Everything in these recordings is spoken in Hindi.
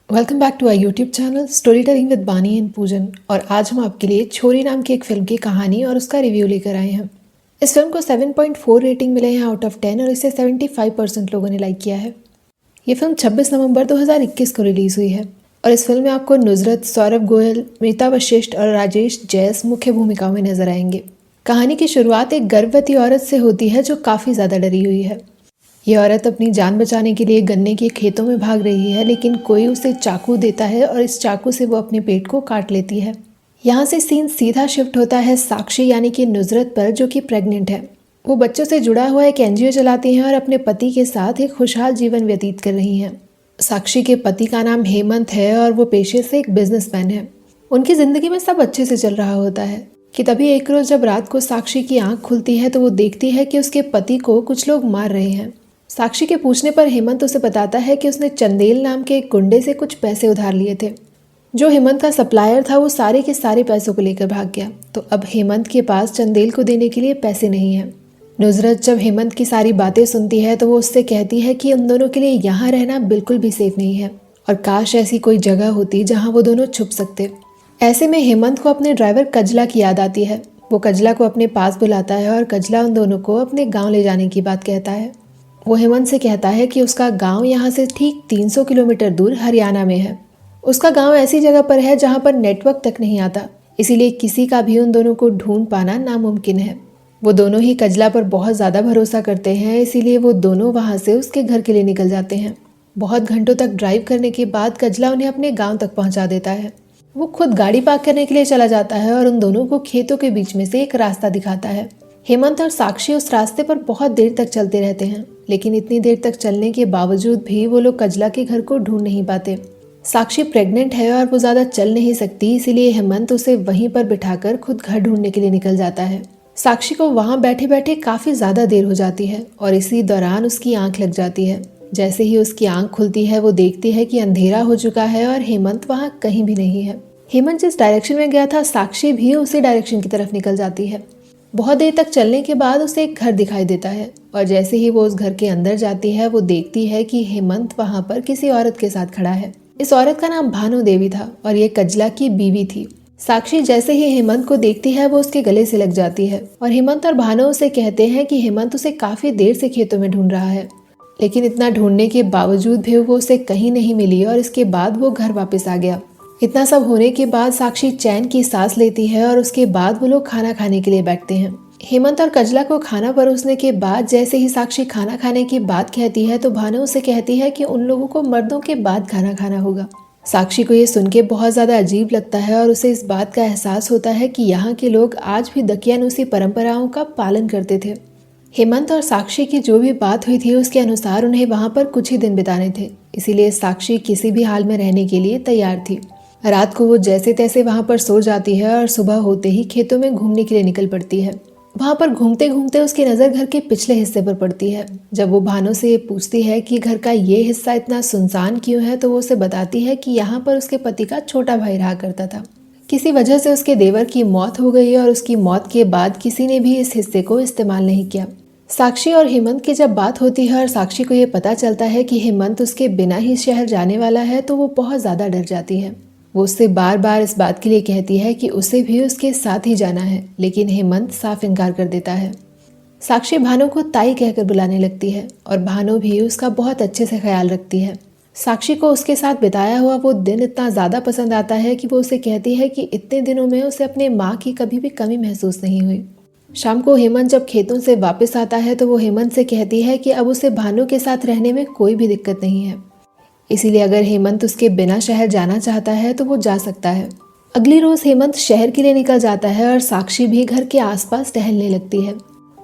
Welcome back to our YouTube channel story telling with Bani and Poojan. और आज हम आपके लिए छोरी नाम की एक फिल्म की कहानी और उसका रिव्यू लेकर आए हैं। इस फिल्म को 7.4 रेटिंग मिले हैं आउट ऑफ 10 और इसे 75% लोगों ने लाइक किया है। ये फिल्म 26 नवंबर 2021 को रिलीज हुई है और इस फिल्म में आपको नुसरत, सौरभ गोयल, मीता वशिष्ठ और राजेश जैस मुख्य भूमिकाओं में नजर आएंगे। कहानी की शुरुआत एक गर्भवती औरत से होती है जो काफ़ी ज़्यादा डरी हुई है। ये औरत अपनी जान बचाने के लिए गन्ने के खेतों में भाग रही है, लेकिन कोई उसे चाकू देता है और इस चाकू से वो अपने पेट को काट लेती है। यहाँ से सीन सीधा शिफ्ट होता है साक्षी यानी कि नुसरत पर, जो कि प्रेग्नेंट है। वो बच्चों से जुड़ा हुआ एक एनजीओ चलाती हैं और अपने पति के साथ एक खुशहाल जीवन व्यतीत कर रही हैं। साक्षी के पति का नाम हेमंत है और वो पेशे से एक बिजनेसमैन है। उनकी ज़िंदगी में सब अच्छे से चल रहा होता है कि तभी एक रोज़ जब रात को साक्षी की आंख खुलती है तो वो देखती है कि उसके पति को कुछ लोग मार रहे हैं। साक्षी के पूछने पर हेमंत उसे बताता है कि उसने चंदेल नाम के एक गुंडे से कुछ पैसे उधार लिए थे। जो हेमंत का सप्लायर था वो सारे के सारे पैसों को लेकर भाग गया, तो अब हेमंत के पास चंदेल को देने के लिए पैसे नहीं हैं। नुसरत जब हेमंत की सारी बातें सुनती है तो वो उससे कहती है कि उन दोनों के लिए यहाँ रहना बिल्कुल भी सेफ नहीं है और काश ऐसी कोई जगह होती जहाँ वो दोनों छुप सकते। ऐसे में हेमंत को अपने ड्राइवर कजला की याद आती है। वो कजला को अपने पास बुलाता है और कजला उन दोनों को अपने गाँव ले जाने की बात कहता है। वो हेमंत से कहता है कि उसका गांव यहाँ से ठीक 300 किलोमीटर दूर हरियाणा में है। उसका गांव ऐसी जगह पर है जहाँ पर नेटवर्क तक नहीं आता, इसीलिए किसी का भी उन दोनों को ढूंढ पाना नामुमकिन है। वो दोनों ही कजला पर बहुत ज़्यादा भरोसा करते हैं, इसीलिए वो दोनों वहाँ से उसके घर के लिए निकल जाते हैं। बहुत घंटों तक ड्राइव करने के बाद कजला उन्हें अपने गाँव तक पहुँचा देता है। वो खुद गाड़ी पार्क करने के लिए चला जाता है और उन दोनों को खेतों के बीच में से एक रास्ता दिखाता है। हेमंत और साक्षी उस रास्ते पर बहुत देर तक चलते रहते हैं, लेकिन इतनी देर तक चलने के बावजूद भी वो लोग कजला के घर को ढूंढ नहीं पाते। साक्षी प्रेग्नेंट है और वो ज़्यादा चल नहीं सकती, इसीलिए हेमंत उसे वहीं पर बिठाकर खुद घर ढूंढने के लिए निकल जाता है। साक्षी को वहाँ बैठे बैठे काफ़ी ज़्यादा देर हो जाती है और इसी दौरान उसकी आंख लग जाती है। जैसे ही उसकी आंख खुलती है वो देखती है कि अंधेरा हो चुका है और हेमंत वहाँ कहीं भी नहीं है। हेमंत जिस डायरेक्शन में गया था साक्षी भी उसी डायरेक्शन की तरफ निकल जाती है। बहुत देर तक चलने के बाद उसे एक घर दिखाई देता है और जैसे ही वो उस घर के अंदर जाती है वो देखती है कि हेमंत वहाँ पर किसी औरत के साथ खड़ा है। इस औरत का नाम भानु देवी था और ये कजला की बीवी थी। साक्षी जैसे ही हेमंत को देखती है वो उसके गले से लग जाती है और हेमंत और भानु उसे कहते हैं कि हेमंत उसे काफ़ी देर से खेतों में ढूंढ रहा है, लेकिन इतना ढूंढने के बावजूद भी वो उसे कहीं नहीं मिली और इसके बाद वो घर वापस आ गया। इतना सब होने के बाद साक्षी चैन की सांस लेती है और उसके बाद वो लोग खाना खाने के लिए बैठते हैं। हेमंत और कजला को खाना परोसने के बाद जैसे ही साक्षी खाना खाने की बात कहती है तो भानु उसे कहती है कि उन लोगों को मर्दों के बाद खाना खाना होगा। साक्षी को ये सुन के बहुत ज़्यादा अजीब लगता है और उसे इस बात का एहसास होता है कि यहाँ के लोग आज भी दकियानूसी परंपराओं का पालन करते थे। हेमंत और साक्षी की जो भी बात हुई थी उसके अनुसार उन्हें वहाँ पर कुछ ही दिन बिताने थे, इसीलिए साक्षी किसी भी हाल में रहने के लिए तैयार थी। रात को वो जैसे तैसे वहाँ पर सो जाती है और सुबह होते ही खेतों में घूमने के लिए निकल पड़ती है। वहाँ पर घूमते घूमते उसकी नज़र घर के पिछले हिस्से पर पड़ती है। जब वो भानु से पूछती है कि घर का ये हिस्सा इतना सुनसान क्यों है तो वो उसे बताती है कि यहाँ पर उसके पति का छोटा भाई रहा करता था। किसी वजह से उसके देवर की मौत हो गई और उसकी मौत के बाद किसी ने भी इस हिस्से को इस्तेमाल नहीं किया। साक्षी और हेमंत की जब बात होती है और साक्षी को ये पता चलता है कि हेमंत उसके बिना ही शहर जाने वाला है तो वो बहुत ज़्यादा डर जाती है। वो उससे बार बार इस बात के लिए कहती है कि उसे भी उसके साथ ही जाना है, लेकिन हेमंत साफ इनकार कर देता है। साक्षी भानु को ताई कहकर बुलाने लगती है और भानु भी उसका बहुत अच्छे से ख्याल रखती है। साक्षी को उसके साथ बिताया हुआ वो दिन इतना ज़्यादा पसंद आता है कि वो उसे कहती है कि इतने दिनों में उसे अपने माँ की कभी भी कमी महसूस नहीं हुई। शाम को हेमंत जब खेतों से वापस आता है तो वो हेमंत से कहती है कि अब उसे भानु के साथ रहने में कोई भी दिक्कत नहीं है, इसीलिए अगर हेमंत उसके बिना शहर जाना चाहता है तो वो जा सकता है। अगली रोज हेमंत शहर के लिए निकल जाता है और साक्षी भी घर के आसपास टहलने लगती है।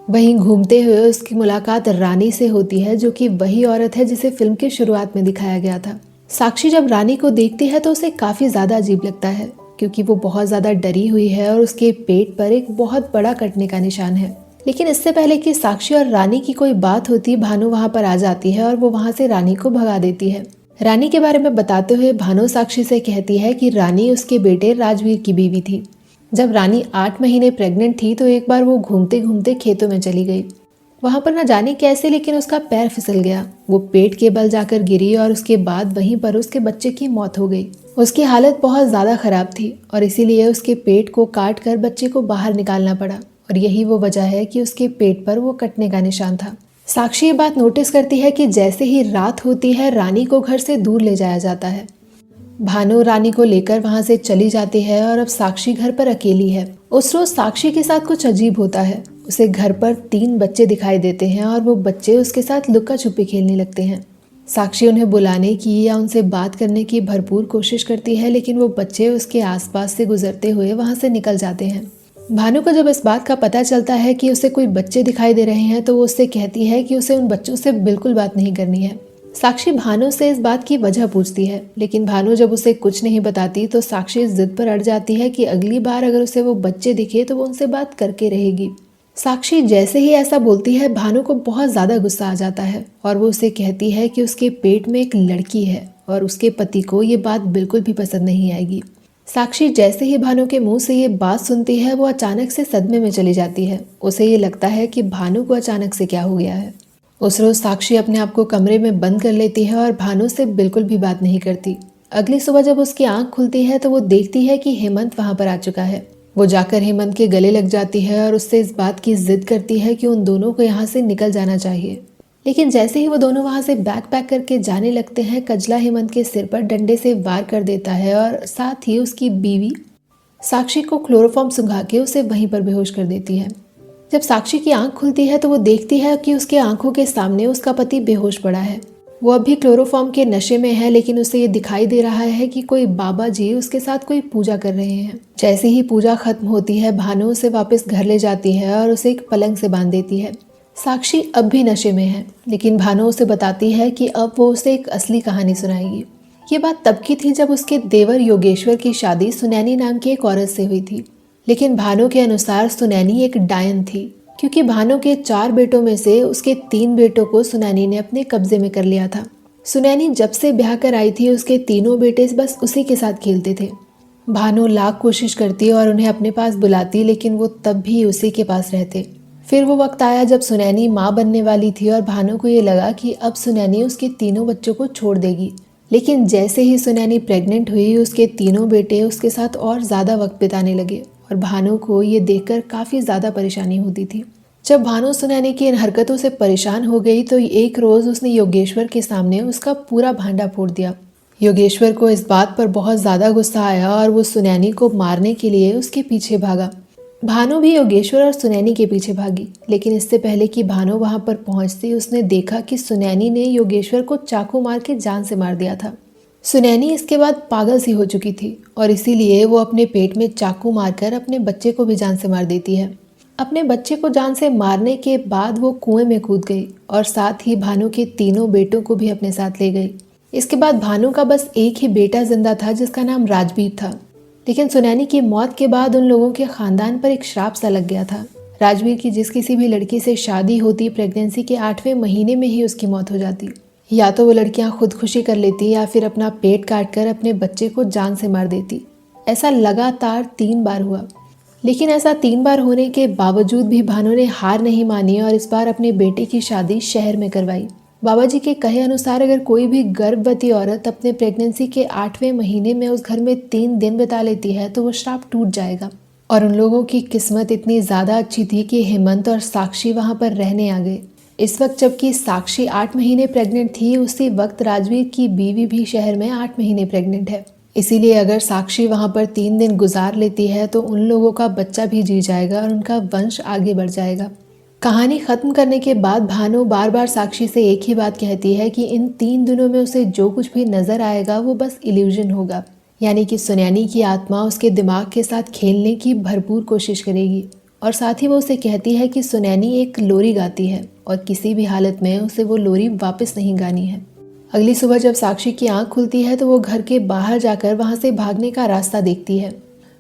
वहीं घूमते हुए उसकी मुलाकात रानी से होती है, जो कि वही औरत है जिसे फिल्म की शुरुआत में दिखाया गया था। साक्षी जब रानी को देखती है तो उसे काफी ज्यादा अजीब लगता है, क्योंकि वो बहुत ज्यादा डरी हुई है और उसके पेट पर एक बहुत बड़ा कटने का निशान है। लेकिन इससे पहले कि साक्षी और रानी की कोई बात होती, भानु वहां पर आ जाती है और वो वहां से रानी को भगा देती है। रानी के बारे में बताते हुए भानु साक्षी से कहती है कि रानी उसके बेटे राजवीर की बीवी थी। जब रानी 8 महीने प्रेग्नेंट थी तो एक बार वो घूमते घूमते खेतों में चली गई। वहां पर ना जाने कैसे लेकिन उसका पैर फिसल गया। वो पेट के बल जाकर गिरी और उसके बाद वहीं पर उसके बच्चे की मौत हो गई। उसकी हालत बहुत ज़्यादा ख़राब थी और इसीलिए उसके पेट को काट कर बच्चे को बाहर निकालना पड़ा और यही वो वजह है कि उसके पेट पर वो कटने का निशान था। साक्षी ये बात नोटिस करती है कि जैसे ही रात होती है रानी को घर से दूर ले जाया जाता है। भानु रानी को लेकर वहां से चली जाती है और अब साक्षी घर पर अकेली है। उस रोज साक्षी के साथ कुछ अजीब होता है। उसे घर पर 3 बच्चे दिखाई देते हैं और वो बच्चे उसके साथ लुक्का छुपी खेलने लगते हैं। साक्षी उन्हें बुलाने की या उनसे बात करने की भरपूर कोशिश करती है लेकिन वो बच्चे उसके आसपास से गुजरते हुए वहां से निकल जाते हैं। भानु को जब इस बात का पता चलता है कि उसे कोई बच्चे दिखाई दे रहे हैं तो वो उससे कहती है कि उसे उन बच्चों से बिल्कुल बात नहीं करनी है। साक्षी भानु से इस बात की वजह पूछती है लेकिन भानु जब उसे कुछ नहीं बताती तो साक्षी इस जिद पर अड़ जाती है कि अगली बार अगर उसे वो बच्चे दिखे तो वो उनसे बात करके रहेगी। साक्षी जैसे ही ऐसा बोलती है भानु को बहुत ज़्यादा गुस्सा आ जाता है और वो उसे कहती है कि उसके पेट में एक लड़की है और उसके पति को ये बात बिल्कुल भी पसंद नहीं आएगी। साक्षी जैसे ही भानु के मुंह से ये बात सुनती है वो अचानक से सदमे में चली जाती है। उसे ये लगता है कि भानु को अचानक से क्या हो गया है। उस रोज साक्षी अपने आप को कमरे में बंद कर लेती है और भानु से बिल्कुल भी बात नहीं करती। अगली सुबह जब उसकी आंख खुलती है तो वो देखती है कि हेमंत वहां पर आ चुका है। वो जाकर हेमंत के गले लग जाती है और उससे इस बात की जिद करती है कि उन दोनों को यहाँ से निकल जाना चाहिए। लेकिन जैसे ही वो दोनों वहां से बैग पैक करके जाने लगते हैं कजला हेमंत के सिर पर डंडे से वार कर देता है और साथ ही उसकी बीवी साक्षी को क्लोरोफॉर्म सुंघा के उसे वहीं पर बेहोश कर देती है। जब साक्षी की आंख खुलती है तो वो देखती है कि उसकी आंखों के सामने उसका पति बेहोश पड़ा है। वो अब भी क्लोरोफॉर्म के नशे में है लेकिन उसे ये दिखाई दे रहा है कि कोई बाबा जी उसके साथ कोई पूजा कर रहे हैं। जैसे ही पूजा खत्म होती है भानु उसे वापस घर ले जाती है और उसे एक पलंग से बांध देती है। साक्षी अब भी नशे में है लेकिन भानु उसे बताती है कि अब वो उसे एक असली कहानी सुनाएगी। ये बात तब की थी जब उसके देवर योगेश्वर की शादी सुनैनी नाम की एक औरत से हुई थी। लेकिन भानु के अनुसार सुनैनी एक डायन थी क्योंकि भानु के 4 बेटों में से उसके 3 बेटों को सुनैनी ने अपने कब्जे में कर लिया था। सुनैनी जब से ब्याह कर आई थी उसके तीनों बेटे बस उसी के साथ खेलते थे। भानु लाख कोशिश करती और उन्हें अपने पास बुलाती लेकिन वो तब भी उसी के पास रहते। फिर वो वक्त आया जब सुनैनी माँ बनने वाली थी और भानु को ये लगा कि अब सुनैनी उसके तीनों बच्चों को छोड़ देगी। लेकिन जैसे ही सुनैनी प्रेग्नेंट हुई उसके तीनों बेटे उसके साथ और ज़्यादा वक्त बिताने लगे और भानु को ये देखकर काफ़ी ज़्यादा परेशानी होती थी। जब भानु सुनैनी की इन हरकतों से परेशान हो गई तो एक रोज़ उसने योगेश्वर के सामने उसका पूरा भांडा फोड़ दिया। योगेश्वर को इस बात पर बहुत ज़्यादा गुस्सा आया और वो सुनैनी को मारने के लिए उसके पीछे भागा। भानु भी योगेश्वर और सुनैनी के पीछे भागी लेकिन इससे पहले कि भानु वहां पर पहुंचती उसने देखा कि सुनैनी ने योगेश्वर को चाकू मार के जान से मार दिया था। सुनैनी इसके बाद पागल सी हो चुकी थी और इसीलिए वो अपने पेट में चाकू मारकर अपने बच्चे को भी जान से मार देती है। अपने बच्चे को जान से मारने के बाद वो कुएं में कूद गई और साथ ही भानु के तीनों बेटों को भी अपने साथ ले गई। इसके बाद भानु का बस एक ही बेटा जिंदा था जिसका नाम राजवीर था। लेकिन सुनैनी की मौत के बाद उन लोगों के खानदान पर एक श्राप सा लग गया था। राजवीर की जिस किसी भी लड़की से शादी होती प्रेगनेंसी के 8वें महीने में ही उसकी मौत हो जाती। या तो वो लड़कियां खुदकुशी कर लेती या फिर अपना पेट काटकर अपने बच्चे को जान से मार देती। ऐसा लगातार 3 बार हुआ। लेकिन ऐसा 3 बार होने के बावजूद भी भानु ने हार नहीं मानी और इस बार अपने बेटे की शादी शहर में करवाई। बाबा जी के कहे अनुसार अगर कोई भी गर्भवती औरत अपने प्रेगनेंसी के 8वें महीने में उस घर में 3 दिन बिता लेती है तो वो श्राप टूट जाएगा। और उन लोगों की किस्मत इतनी ज़्यादा अच्छी थी कि हेमंत और साक्षी वहाँ पर रहने आ गए। इस वक्त जबकि साक्षी 8 महीने प्रेग्नेंट थी उसी वक्त राजवीर की बीवी भी शहर में 8 महीने प्रेग्नेंट है। इसीलिए अगर साक्षी वहाँ पर 3 दिन गुजार लेती है तो उन लोगों का बच्चा भी जी जाएगा और उनका वंश आगे बढ़ जाएगा। कहानी खत्म करने के बाद भानु बार बार साक्षी से एक ही बात कहती है कि इन 3 दिनों में उसे जो कुछ भी नजर आएगा वो बस इल्यूजन होगा, यानी कि सुनैनी की आत्मा उसके दिमाग के साथ खेलने की भरपूर कोशिश करेगी। और साथ ही वो उसे कहती है कि सुनैनी एक लोरी गाती है और किसी भी हालत में उसे वो लोरी वापस नहीं गानी है। अगली सुबह जब साक्षी की आंख खुलती है तो वो घर के बाहर जाकर वहां से भागने का रास्ता देखती है।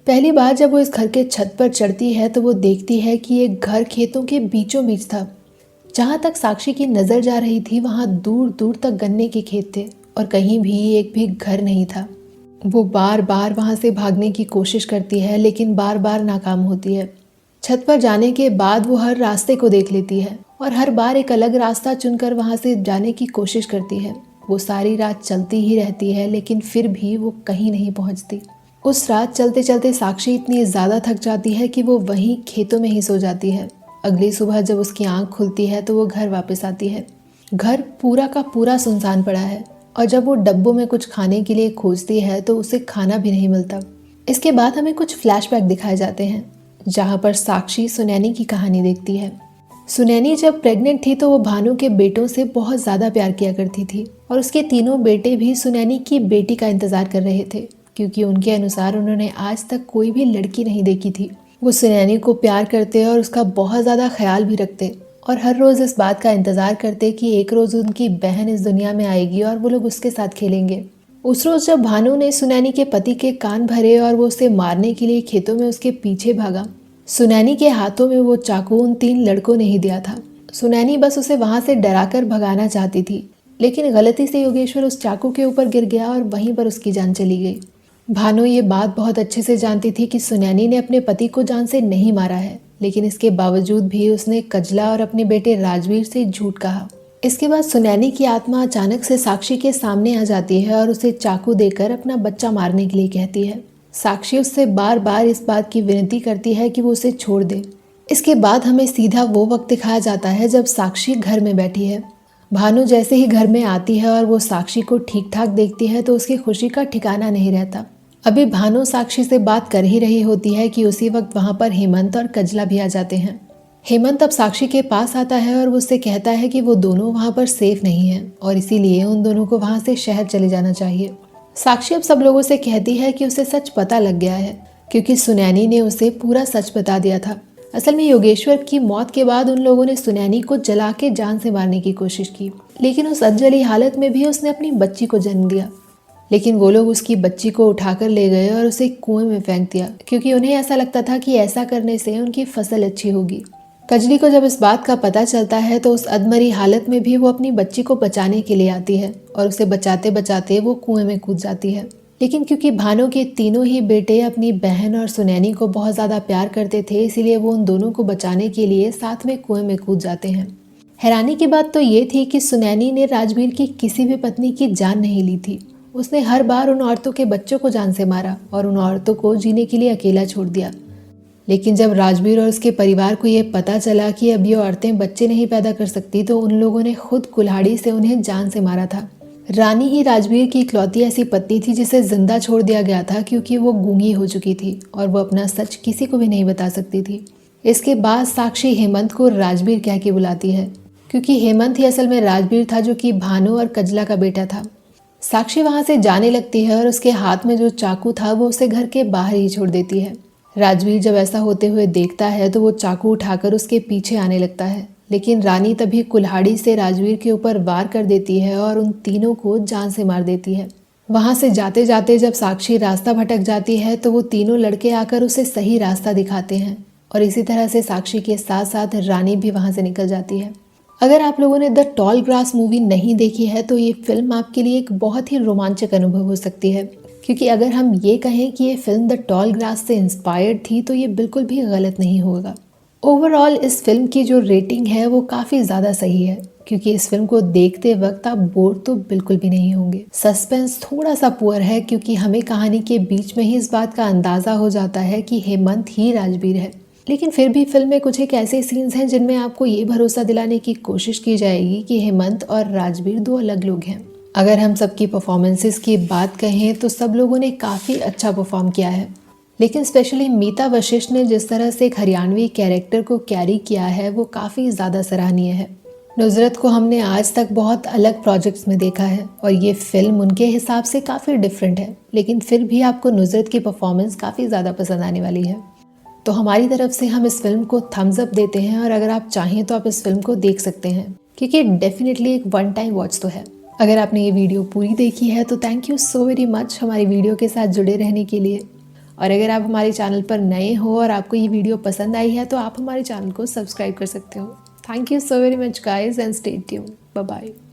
पहली बार जब वो इस घर के छत पर चढ़ती है तो वो देखती है कि एक घर खेतों के बीचों बीच था। जहाँ तक साक्षी की नज़र जा रही थी वहाँ दूर दूर तक गन्ने के खेत थे और कहीं भी एक भी घर नहीं था। वो बार बार वहाँ से भागने की कोशिश करती है लेकिन बार बार नाकाम होती है। छत पर जाने के बाद वो हर रास्ते को देख लेती है और हर बार एक अलग रास्ता चुनकर वहाँ से जाने की कोशिश करती है। वो सारी रात चलती ही रहती है लेकिन फिर भी वो कहीं नहीं पहुँचती। उस रात चलते चलते साक्षी इतनी ज़्यादा थक जाती है कि वो वहीं खेतों में ही सो जाती है। अगली सुबह जब उसकी आँख खुलती है तो वो घर वापस आती है। घर पूरा का पूरा सुनसान पड़ा है और जब वो डब्बों में कुछ खाने के लिए खोजती है तो उसे खाना भी नहीं मिलता। इसके बाद हमें कुछ फ्लैशबैक दिखाए जाते हैं जहाँ पर साक्षी सुनैनी की कहानी देखती है। सुनैनी जब प्रेग्नेंट थी तो वो भानु के बेटों से बहुत ज़्यादा प्यार किया करती थी और उसके तीनों बेटे भी सुनैनी की बेटी का इंतज़ार कर रहे थे, क्योंकि उनके अनुसार उन्होंने आज तक कोई भी लड़की नहीं देखी थी। वो सुनैनी को प्यार करते और उसका बहुत ज़्यादा ख्याल भी रखते और हर रोज़ इस बात का इंतज़ार करते कि एक रोज़ उनकी बहन इस दुनिया में आएगी और वो लोग उसके साथ खेलेंगे। उस रोज़ जब भानु ने सुनैनी के पति के कान भरे और वो उसे मारने के लिए खेतों में उसके पीछे भागा, सुनैनी के हाथों में वो चाकू उन 3 लड़कों ने ही दिया था। सुनैनी बस उसे वहां से डराकर भगाना चाहती थी, लेकिन गलती से योगेश्वर उस चाकू के ऊपर गिर गया और वहीं पर उसकी जान चली गई। भानु ये बात बहुत अच्छे से जानती थी कि सुनैनी ने अपने पति को जान से नहीं मारा है, लेकिन इसके बावजूद भी उसने कजला और अपने बेटे राजवीर से झूठ कहा। इसके बाद सुनैनी की आत्मा अचानक से साक्षी के सामने आ जाती है और उसे चाकू देकर अपना बच्चा मारने के लिए कहती है। साक्षी उससे बार बार इस बात की विनती करती है कि वो उसे छोड़ दे। इसके बाद हमें सीधा वो वक्त दिखाया जाता है जब साक्षी घर में बैठी है। भानु जैसे ही घर में आती है और वो साक्षी को ठीक ठाक देखती है तो उसकी खुशी का ठिकाना नहीं रहता। अभी भानु साक्षी से बात कर ही रही होती है कि उसी वक्त वहाँ पर हेमंत और कजला भी आ जाते हैं। हेमंत अब साक्षी के पास आता है और वो उससे कहता है कि वो दोनों वहाँ पर सेफ नहीं हैं और इसीलिए उन दोनों को वहाँ से शहर चले जाना चाहिए। साक्षी अब सब लोगों से कहती है कि उसे सच पता लग गया है, क्योंकि सुनैनी ने उसे पूरा सच बता दिया था। असल में योगेश्वर की मौत के बाद उन लोगों ने सुनैनी को जला के जान से मारने की कोशिश की, लेकिन उस अधजली हालत में भी उसने अपनी बच्ची को जन्म दिया। लेकिन वो लोग उसकी बच्ची को उठाकर ले गए और उसे कुएं में फेंक दिया, क्योंकि उन्हें ऐसा लगता था कि ऐसा करने से उनकी फसल अच्छी होगी। कजली को जब इस बात का पता चलता है तो उस अधमरी हालत में भी वो अपनी बच्ची को बचाने के लिए आती है और उसे बचाते बचाते वो कुएं में कूद जाती है। लेकिन क्योंकि भानु के तीनों ही बेटे अपनी बहन और सुनैनी को बहुत ज़्यादा प्यार करते थे, इसीलिए वो उन दोनों को बचाने के लिए साथ में कुएं में कूद जाते हैं। हैरानी की बात तो ये थी कि सुनैनी ने राजवीर की किसी भी पत्नी की जान नहीं ली थी। उसने हर बार उन औरतों के बच्चों को जान से मारा और उन औरतों को जीने के लिए अकेला छोड़ दिया। लेकिन जब राजवीर और उसके परिवार को ये पता चला कि अब ये औरतें बच्चे नहीं पैदा कर सकती तो उन लोगों ने खुद कुल्हाड़ी से उन्हें जान से मारा था। रानी ही राजवीर की इकलौती ऐसी पत्नी थी जिसे जिंदा छोड़ दिया गया था, क्योंकि वो गूंगी हो चुकी थी और वो अपना सच किसी को भी नहीं बता सकती थी। इसके बाद साक्षी हेमंत को राजवीर कह के बुलाती है, क्योंकि हेमंत ही असल में राजवीर था, जो कि भानु और कजला का बेटा था। साक्षी वहां से जाने लगती है और उसके हाथ में जो चाकू था वो उसे घर के बाहर ही छोड़ देती है। राजवीर जब ऐसा होते हुए देखता है तो वो चाकू उठाकर उसके पीछे आने लगता है, लेकिन रानी तभी कुल्हाड़ी से राजवीर के ऊपर वार कर देती है और उन तीनों को जान से मार देती है। वहां से जाते जाते जब साक्षी रास्ता भटक जाती है तो वो तीनों लड़के आकर उसे सही रास्ता दिखाते हैं और इसी तरह से साक्षी के साथ साथ रानी भी वहां से निकल जाती है। अगर आप लोगों ने द टॉल ग्रास मूवी नहीं देखी है तो ये फिल्म आपके लिए एक बहुत ही रोमांचक अनुभव हो सकती है, क्योंकि अगर हम ये कहें कि ये फिल्म द टॉल ग्रास से इंस्पायर्ड थी तो ये बिल्कुल भी गलत नहीं होगा। ओवरऑल इस फिल्म की जो रेटिंग है वो काफ़ी ज़्यादा सही है, क्योंकि इस फिल्म को देखते वक्त आप बोर तो बिल्कुल भी नहीं होंगे। सस्पेंस थोड़ा सा पुअर है, क्योंकि हमें कहानी के बीच में ही इस बात का अंदाज़ा हो जाता है कि हेमंत ही राजवीर है, लेकिन फिर भी फिल्म में कुछ एक ऐसे सीन्स हैं जिनमें आपको ये भरोसा दिलाने की कोशिश की जाएगी कि हेमंत और राजवीर दो अलग लोग हैं। अगर हम सबकी परफॉर्मेंसेस की बात कहें तो सब लोगों ने काफ़ी अच्छा परफॉर्म किया है, लेकिन स्पेशली मीता वशिष्ठ ने जिस तरह से एक हरियाणवी कैरेक्टर को कैरी किया है वो काफ़ी ज़्यादा सराहनीय है। नुसरत को हमने आज तक बहुत अलग प्रोजेक्ट्स में देखा है और ये फिल्म उनके हिसाब से काफ़ी डिफरेंट है, लेकिन फिर भी आपको नुसरत की परफॉर्मेंस काफ़ी ज़्यादा पसंद आने वाली है। तो हमारी तरफ से हम इस फिल्म को थम्स अप देते हैं और अगर आप चाहें तो आप इस फिल्म को देख सकते हैं, क्योंकि डेफिनेटली एक वन टाइम वॉच तो है। अगर आपने ये वीडियो पूरी देखी है तो thank you so very much हमारी वीडियो के साथ जुड़े रहने के लिए। और अगर आप हमारे चैनल पर नए हो और आपको ये वीडियो पसंद आई है तो आप हमारे चैनल को सब्सक्राइब कर सकते हो। Thank you so very much guys and stay tuned. Bye bye.